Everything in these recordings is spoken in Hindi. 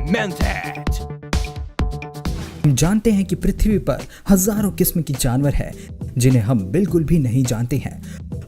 Mentat। हम जानते हैं कि पृथ्वी पर हजारों किस्म की जानवर हैं जिन्हें हम बिल्कुल भी नहीं जानते हैं।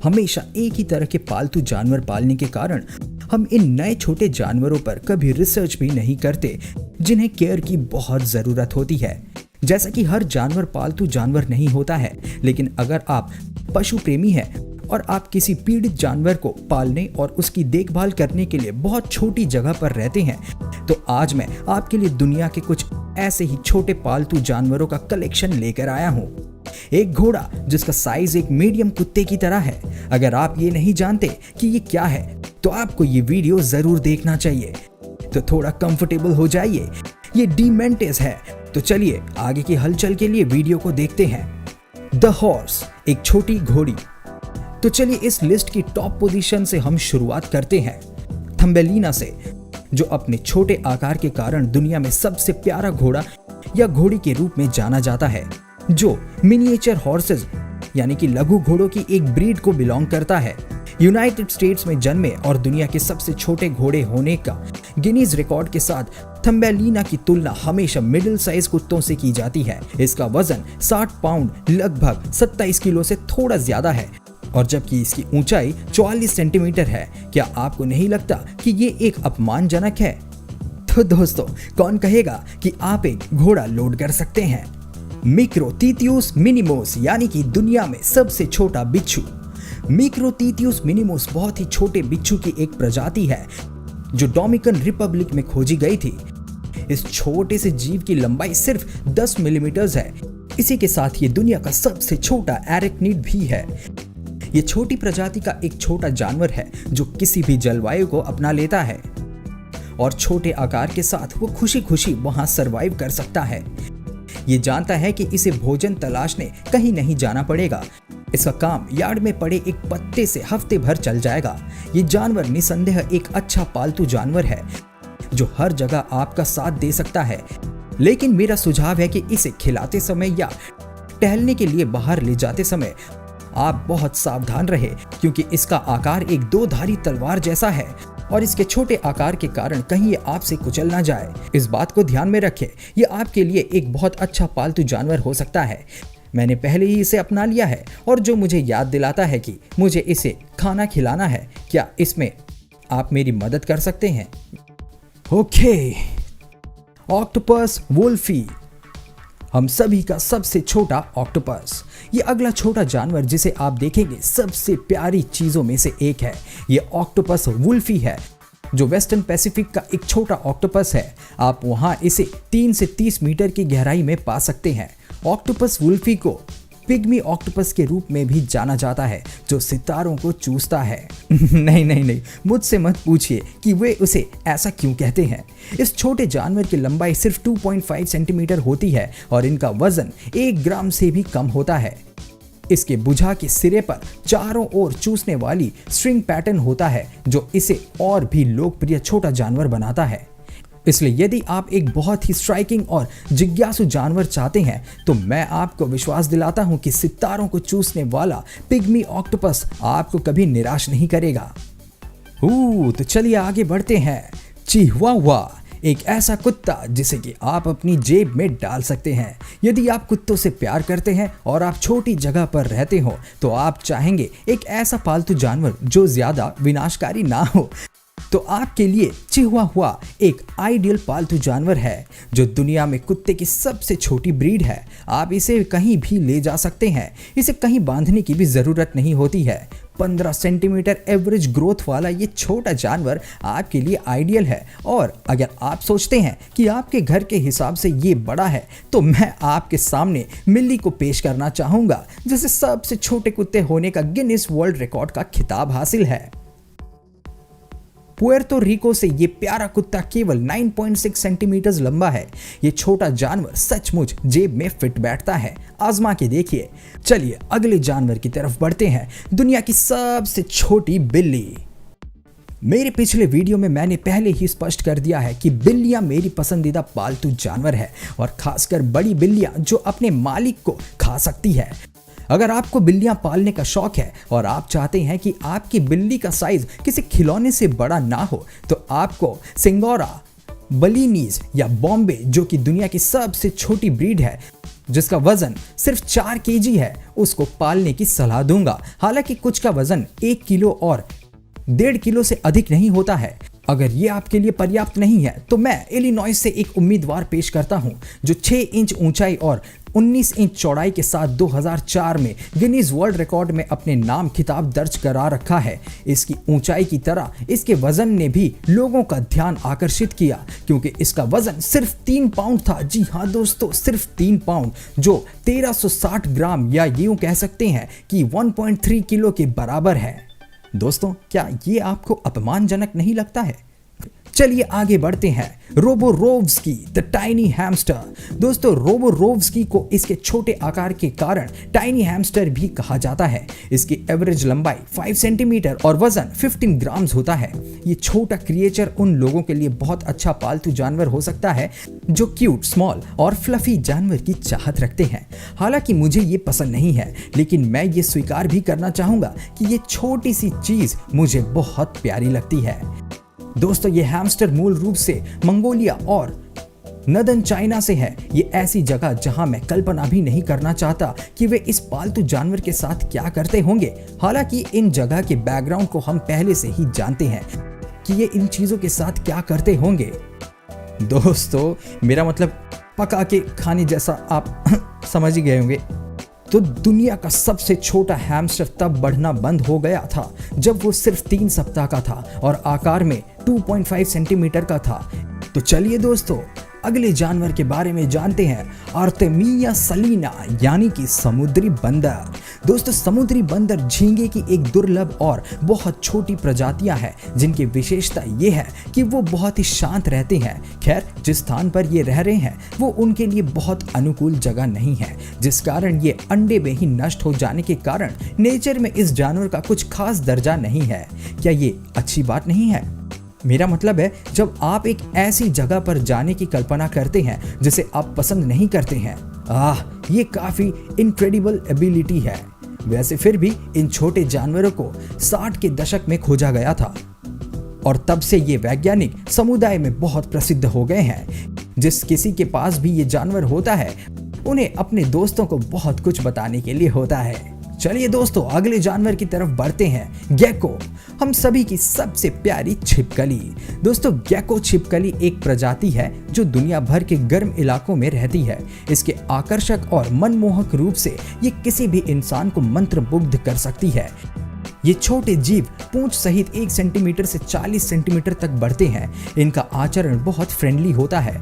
हमेशा एक ही तरह के पालतू जानवर पालने के कारण हम इन नए छोटे जानवरों पर कभी रिसर्च भी नहीं करते जिन्हें केयर की बहुत ज़रूरत होती है। जैसा कि हर जानवर पालतू जानवर नहीं होता है, लेकिन अगर आप पशु प्रेमी हैं और आप किसी पीड़ित जानवर को पालने और उसकी देखभाल करने के लिए बहुत छोटी जगह पर रहते हैं, तो आज मैं आपके लिए दुनिया के कुछ ऐसे ही छोटे पालतू जानवरों का कलेक्शन लेकर आया हूँ। एक घोड़ा जिसका साइज एक मीडियम कुत्ते की तरह है। अगर आप ये नहीं जानते कि ये क्या है तो आपको ये वीडियो जरूर देखना चाहिए। तो थोड़ा कंफर्टेबल हो जाइए, ये डीमेंटिस है। तो चलिए आगे की हलचल के लिए वीडियो को देखते हैं। द हॉर्स, एक छोटी घोड़ी। तो चलिए इस लिस्ट की टॉप पोजीशन से हम शुरुआत करते हैं, थम्बेलिना से, जो अपने छोटे आकार के कारण दुनिया में सबसे प्यारा घोड़ा या घोड़ी के रूप में जाना जाता है, जो मिनिएचर हॉर्सेस यानी कि लघु घोड़ों की एक ब्रीड को बिलोंग करता है। यूनाइटेड स्टेट्स में जन्मे और दुनिया के सबसे छोटे घोड़े होने का गिनीज रिकॉर्ड के साथ थम्बेलिना की तुलना हमेशा मिडिल साइज कुत्तों से की जाती है। इसका वजन 60 पाउंड लगभग 27 किलो से थोड़ा ज्यादा है और जबकि इसकी ऊंचाई 44 सेंटीमीटर है। क्या आपको नहीं लगता कि ये एक अपमानजनक है? तो दोस्तों, कौन कहेगा कि आप एक घोड़ा लोड कर सकते हैं? मिक्रोतीथियुस मिनिमोस यानी कि दुनिया में सबसे छोटा बिच्छू। मिक्रोतीथियुस मिनिमोस बहुत ही छोटे बिच्छू की एक प्रजाति है जो डोमिनिकन रिपब्लिक में खोजी गई थी। इस छोटे से जीव की लंबाई सिर्फ 10 मिलीमीटर है। इसी के साथ ये दुनिया का सबसे छोटा एरेक्निड भी है। ये छोटी प्रजाति का एक छोटा जानवर है जो किसी भी जलवायु को अपना लेता है और छोटे आकार के साथ वो खुशी खुशी वहां सरवाइव कर सकता है। ये जानता है कि इसे भोजन तलाशने कहीं नहीं जाना पड़ेगा। इसका काम यार्ड में पड़े एक पत्ते से हफ्ते भर चल जाएगा। ये जानवर निसंदेह एक अच्छा पालतू जानवर है जो हर जगह आपका साथ दे सकता है, लेकिन मेरा सुझाव है कि इसे खिलाते समय या टहलने के लिए बाहर ले जाते समय आप बहुत सावधान रहे, क्योंकि इसका आकार एक दो-धारी तलवार जैसा है और इसके छोटे आकार के कारण कहीं ये आपसे कुचल ना जाए। इस बात को ध्यान में रखें, ये आपके लिए एक बहुत अच्छा पालतू जानवर हो सकता है। मैंने पहले ही इसे अपना लिया है और जो मुझे याद दिलाता है कि मुझे इसे खाना खिलाना है। क्या इसमें आप मेरी मदद कर सकते हैं? ओके, ऑक्टोपस वुल्फी, हम सभी का सबसे छोटा ऑक्टोपस। ये अगला छोटा जानवर जिसे आप देखेंगे सबसे प्यारी चीजों में से एक है। ये ऑक्टोपस वुल्फी है जो वेस्टर्न पैसिफिक का एक छोटा ऑक्टोपस है। आप वहां इसे 3 से 30 मीटर की गहराई में पा सकते हैं। ऑक्टोपस वुल्फी को पिग्मी ऑक्टोपस के रूप में भी जाना जाता है जो सितारों को चूसता है। नहीं, मुझसे मत पूछिए कि वे उसे ऐसा क्यों कहते हैं। इस छोटे जानवर की लंबाई सिर्फ 2.5 सेंटीमीटर होती है और इनका वजन 1 ग्राम से भी कम होता है। इसके भुजा के सिरे पर चारों ओर चूसने वाली स्ट्रिंग पैटर्न होता है जो इसे और भी लोकप्रिय छोटा जानवर बनाता है। इसलिए यदि आप एक बहुत ही स्ट्राइकिंग और जिज्ञासु जानवर चाहते हैं तो मैं आपको विश्वास दिलाता हूं कि सितारों को चूसने वाला पिग्मी ऑक्टोपस आपको कभी निराश नहीं करेगा। तो चलिए आगे बढ़ते हैं। चिहुआहुआ, एक ऐसा कुत्ता जिसे कि आप अपनी जेब में डाल सकते हैं। यदि आप कुत्तों से प्यार करते हैं और आप छोटी जगह पर रहते हो तो आप चाहेंगे एक ऐसा पालतू जानवर जो ज्यादा विनाशकारी ना हो। तो आपके लिए चिहुआहुआ एक आइडियल पालतू जानवर है जो दुनिया में कुत्ते की सबसे छोटी ब्रीड है। आप इसे कहीं भी ले जा सकते हैं। इसे कहीं बांधने की भी जरूरत नहीं होती है। 15 सेंटीमीटर एवरेज ग्रोथ वाला ये छोटा जानवर आपके लिए आइडियल है। और अगर आप सोचते हैं कि आपके घर के हिसाब से ये बड़ा है तो मैं आपके सामने मिल्ली को पेश करना चाहूंगा जिसे सबसे छोटे कुत्ते होने का गिनीज वर्ल्ड रिकॉर्ड का खिताब हासिल है। पुएर्तो रिको से ये प्यारा कुत्ता केवल 9.6 सेंटीमीटर लंबा है। ये छोटा जानवर सचमुच जेब में फिट बैठता है। आजमा के देखिए। चलिए अगले जानवर की तरफ बढ़ते हैं, दुनिया की सबसे छोटी बिल्ली। मेरे पिछले वीडियो में मैंने पहले ही स्पष्ट कर दिया है कि बिल्लियां मेरी पसंदीदा पालतू जानवर है और खासकर बड़ी बिल्लियां जो अपने मालिक को खा सकती है। अगर आपको बिल्लियां पालने का शौक है और आप चाहते हैं कि आपकी बिल्ली का साइज किसी खिलौने से बड़ा ना हो तो आपको सिंगोरा बलिनीज या बॉम्बे, जो कि दुनिया की सबसे छोटी ब्रीड है जिसका वजन सिर्फ 4 केजी है, उसको पालने की सलाह दूंगा। हालांकि कुछ का वजन 1 किलो और 1.5 किलो से अधिक नहीं होता है। अगर ये आपके लिए पर्याप्त नहीं है तो मैं इलिनॉइस से एक उम्मीदवार पेश करता हूं जो 6 इंच ऊंचाई और 19 इंच चौड़ाई के साथ 2004 में गिनीज वर्ल्ड रिकॉर्ड में अपने नाम खिताब दर्ज करा रखा है। इसकी ऊंचाई की तरह इसके वजन ने भी लोगों का ध्यान आकर्षित किया क्योंकि इसका वजन सिर्फ 3 पाउंड था। जी हाँ दोस्तों, सिर्फ 3 पाउंड, जो 1360 ग्राम या यूं कह सकते हैं कि 1.3 किलो के बराबर है। दोस्तों, क्या ये आपको अपमानजनक नहीं लगता है? चलिए आगे बढ़ते हैं। रोबोरोव्स्की द टाइनी हैमस्टर। दोस्तों, रोबोरोव्स्की को इसके छोटे आकार के कारण टाइनी हैमस्टर भी कहा जाता है। इसकी एवरेज लंबाई 5 सेंटीमीटर और वजन 15 ग्राम्स होता है। ये छोटा क्रिएचर उन लोगों के लिए बहुत अच्छा पालतू जानवर हो सकता है जो क्यूट, स्मॉल और फ्लफी जानवर की चाहत रखते हैं। हालांकि मुझे ये पसंद नहीं है, लेकिन मैं ये स्वीकार भी करना चाहूंगा कि ये छोटी सी चीज मुझे बहुत प्यारी लगती है। दोस्तों, ये हैमस्टर मूल रूप से मंगोलिया और नदन चाइना से है। ये ऐसी जगह जहां मैं कल्पना भी नहीं करना चाहता कि वे इस पालतू जानवर के साथ क्या करते होंगे। हालांकि इन जगह के बैकग्राउंड को हम पहले से ही जानते हैं कि ये इन चीजों के साथ क्या करते होंगे। दोस्तों, मेरा मतलब पका के खाने जैसा, आप समझ ही गए होंगे। तो दुनिया का सबसे छोटा हैमस्टर तब बढ़ना बंद हो गया था जब वो सिर्फ 3 सप्ताह का था और आकार में 2.5 सेंटीमीटर का था। तो चलिए दोस्तों, अगले जानवर के बारे में जानते हैं, आर्तेमिया सलीना यानी कि समुद्री बंदर। दोस्तों, समुद्री बंदर झींगे की एक दुर्लभ और बहुत छोटी प्रजातियां हैं जिनकी विशेषता ये है कि वो बहुत ही शांत रहते हैं। खैर, जिस स्थान पर ये रह रहे हैं वो उनके लिए बहुत अनुकूल जगह नहीं है, जिस कारण ये अंडे में ही नष्ट हो जाने के कारण नेचर में इस जानवर का कुछ खास दर्जा नहीं है। क्या ये अच्छी बात नहीं है? मेरा मतलब है, जब आप एक ऐसी जगह पर जाने की कल्पना करते हैं जिसे आप पसंद नहीं करते हैं, ये काफी इनक्रेडिबल एबिलिटी है। वैसे फिर भी इन छोटे जानवरों को 60 के दशक में खोजा गया था और तब से ये वैज्ञानिक समुदाय में बहुत प्रसिद्ध हो गए हैं। जिस किसी के पास भी ये जानवर होता है उन्हें अपने दोस्तों को बहुत कुछ बताने के लिए होता है। चलिए दोस्तों, अगले जानवर की तरफ बढ़ते हैं, गेको, हम सभी की सबसे प्यारी छिपकली। दोस्तों, गेको छिपकली एक प्रजाति है जो दुनिया भर के गर्म इलाकों में रहती है। इसके आकर्षक और मनमोहक रूप से ये किसी भी इंसान को मंत्रमुग्ध कर सकती है। ये छोटे जीव पूंछ सहित 1 सेंटीमीटर से 40 सेंटीमीटर तक बढ़ते हैं। इनका आचरण बहुत फ्रेंडली होता है।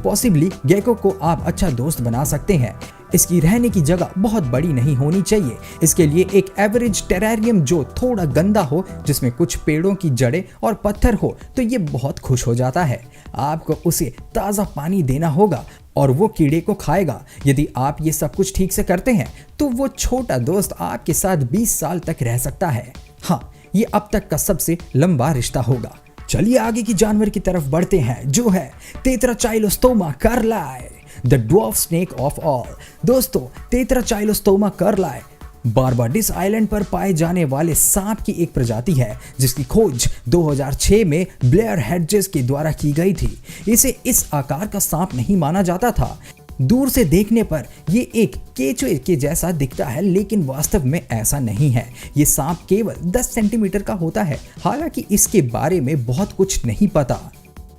पॉसिबली गेको को आप अच्छा दोस्त बना सकते हैं। इसकी रहने की जगह बहुत बड़ी नहीं होनी चाहिए। इसके लिए एक एवरेज टेरेरियम जो थोड़ा गंदा हो, जिसमें कुछ पेड़ों की जड़ें और पत्थर हो, तो ये बहुत खुश हो जाता है। आपको उसे ताज़ा पानी देना होगा और वो कीड़े को खाएगा। यदि आप ये सब कुछ ठीक से करते हैं तो वो छोटा दोस्त आपके साथ 20 साल तक रह सकता है। हाँ, ये अब तक का सबसे लंबा रिश्ता होगा। चलिए आगे की जानवर की तरफ बढ़ते हैं, जो है Tetracheilostoma carlae, the dwarf snake of all. दोस्तों, तेत्राचाइलोस्टोमा कार्लाई बारबाडिस आइलैंड पर पाए जाने वाले सांप की एक प्रजाति है जिसकी खोज 2006 में ब्लेयर हेडजेस के द्वारा की गई थी। इसे इस आकार का सांप नहीं माना जाता था। दूर से देखने पर ये एक केचुए के जैसा दिखता है, लेकिन वास्तव में ऐसा नहीं है। ये सांप केवल 10 सेंटीमीटर का होता है। हालांकि इसके बारे में बहुत कुछ नहीं पता।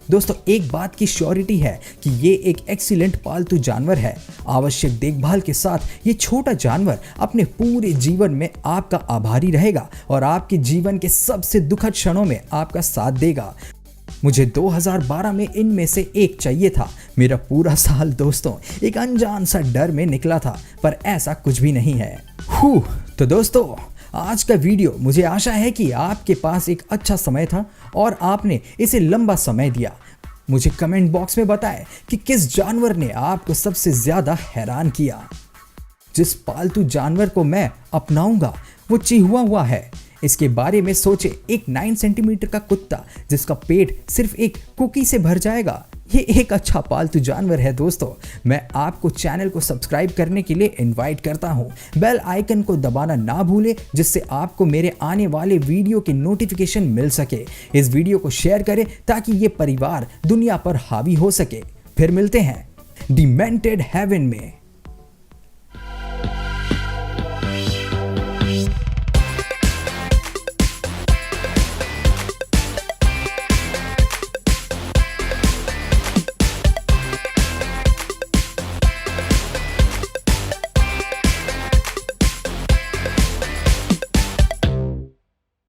दोस्तों, एक बात की श्योरिटी है कि ये एक एक्सीलेंट पालतू जानवर है। आवश्यक देखभाल के साथ ये छोटा जानवर अपने पूरे जीवन में आपका आभारी रहेगा और आपके जीवन के सबसे दुखद क्षणों में आपका साथ देगा। मुझे 2012 में इनमें से एक चाहिए था। मेरा पूरा साल दोस्तों एक अनजान सा डर में निकला था, पर ऐसा कुछ भी नहीं है। तो दोस्तों, आज का वीडियो, मुझे आशा है कि आपके पास एक अच्छा समय था और आपने इसे लंबा समय दिया। मुझे कमेंट बॉक्स में बताएं कि किस जानवर ने आपको सबसे ज्यादा हैरान किया। जिस पालतू जानवर को मैं अपनाऊंगा वो चिहुआ हुआ है। इसके बारे में सोचे, एक 9 सेंटीमीटर का कुत्ता जिसका पेट सिर्फ एक कुकी से भर जाएगा। ये एक अच्छा पालतू जानवर है दोस्तों। मैं आपको चैनल को सब्सक्राइब करने के लिए इनवाइट करता हूँ। बेल आइकन को दबाना ना भूलें, जिससे आपको मेरे आने वाले वीडियो की नोटिफिकेशन मिल सके। इस वीडियो को शेयर करें ताकि ये परिवार दुनिया पर हावी हो सके। फिर मिलते हैं डिमेंटेड हेवन में।